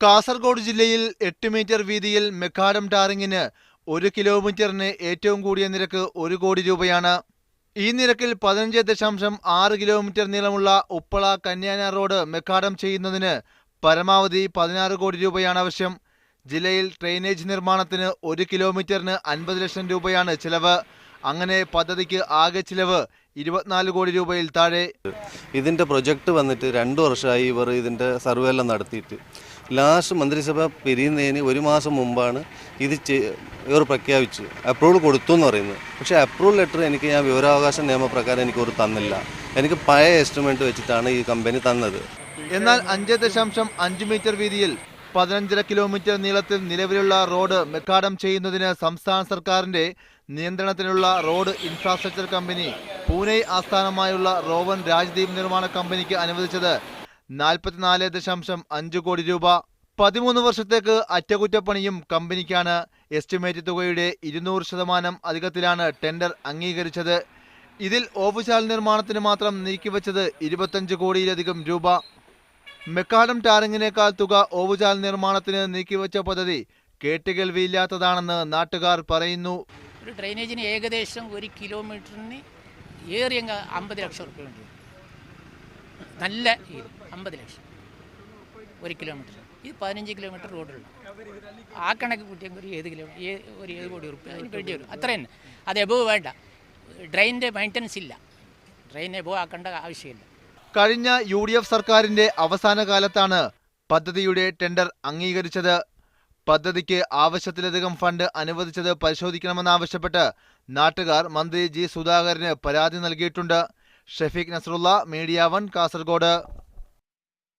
കാസർഗോഡ് ജില്ലയിൽ 8 മീറ്റർ വീതിയിൽ മെക്കാഡം ടാറിങ്ങിന് 1 കിലോമീറ്ററിന് ഏറ്റവും കൂടിയ നിരക്ക് 1 കോടി രൂപയാണ്. ഈ നിരക്കിൽ 15.6 കിലോമീറ്റർ നീളമുള്ള ഉപ്പള കന്യാന റോഡ് മെക്കാഡം ചെയ്യുന്നതിന് പരമാവധി 16 കോടി രൂപയാണ് ആവശ്യം. ജില്ലയിൽ ഡ്രെയിനേജ് നിർമ്മാണത്തിന് 1 കിലോമീറ്ററിന് 50 ലക്ഷം രൂപയാണ് ചിലവ്. അങ്ങനെ പദ്ധതിക്ക് ആകെ ചിലവ് 24 കോടി രൂപയിൽ താഴെ. ഇതിൻ്റെ പ്രൊജക്റ്റ് വന്നിട്ട് 2 വർഷമായി ഇവർ ഇതിൻ്റെ സർവേ എല്ലാം നടത്തിയിട്ട് ലാസ്റ്റ് മന്ത്രിസഭ പിരിയുന്നതിന് 1 മാസം മുമ്പാണ് ഇത് ഇവർ പ്രഖ്യാപിച്ചു അപ്രൂവൽ കൊടുത്തു എന്ന് പറയുന്നത്. പക്ഷേ അപ്രൂവൽ ലെറ്റർ ഞാൻ വിവരാവകാശ നിയമപ്രകാരം ഒരു തന്നില്ല. എനിക്ക് പഴയ എസ്റ്റിമേറ്റ് വെച്ചിട്ടാണ് ഈ കമ്പനി തന്നത്. എന്നാൽ 5.5 മീറ്റർ വീതിയിൽ 15.5 കിലോമീറ്റർ നീളത്തിൽ നിലവിലുള്ള റോഡ് മെക്കാഡം ചെയ്യുന്നതിന് സംസ്ഥാന സർക്കാരിന്റെ നിയന്ത്രണത്തിലുള്ള റോഡ് ഇൻഫ്രാസ്ട്രക്ചർ കമ്പനി പൂനെ ആസ്ഥാനമായുള്ള റോവൻ രാജ്ദീപ് നിർമ്മാണ കമ്പനിക്ക് അനുവദിച്ചത് 44.5 കോടി രൂപ. 13 വർഷത്തേക്ക് അറ്റകുറ്റപ്പണിയും കമ്പനിക്കാണ്. എസ്റ്റിമേറ്റ് തുകയുടെ 200% അധികത്തിലാണ് ടെൻഡർ അംഗീകരിച്ചത്. ഇതിൽ ഓവുചാൽ നിർമ്മാണത്തിന് മാത്രം നീക്കിവച്ചത് 25 കോടിയിലധികം രൂപ. മെക്കാഡം ടാറിങ്ങിനേക്കാൾ തുക ഓവുചാൽ നിർമ്മാണത്തിന് നീക്കിവച്ച പദ്ധതി കേട്ടുകേൾവിയില്ലാത്തതാണെന്ന് നാട്ടുകാർ പറയുന്നു. ഒരു ഡ്രെയിനേജിന് ഏകദേശം 1 കിലോമീറ്ററിന് ഏറിയ 50 ലക്ഷം റുപ്യ വേണ്ടി വരും. നല്ല 50 ലക്ഷം 1 കിലോമീറ്റർ. ഇത് 15 കിലോമീറ്റർ റോഡുള്ള ആ കണക്ക് കൂട്ടിയെങ്കിൽ ഒരു 7 കോടി റുപ്യ അതിന് വേണ്ടി വരും. അത്ര തന്നെ. അത് എബോവ് വേണ്ട. ഡ്രെയിനിൻ്റെ മെയിൻ്റനൻസ് ഇല്ല. ഡ്രെയിൻ എബോവ് ആക്കേണ്ട ആവശ്യമില്ല. കഴിഞ്ഞ UDF സർക്കാരിന്റെ അവസാന കാലത്താണ് പദ്ധതിയുടെ ടെൻഡർ അംഗീകരിച്ചത്. പദ്ധതിക്ക് ആവശ്യത്തിലധികം ഫണ്ട് അനുവദിച്ചത് പരിശോധിക്കണമെന്നാവശ്യപ്പെട്ട് നാട്ടുകാർ മന്ത്രി G. സുധാകരന് പരാതി നൽകിയിട്ടുണ്ട്. ഷഫീഖ് നസ്രുള്ള, മീഡിയ 1, കാസർഗോഡ്.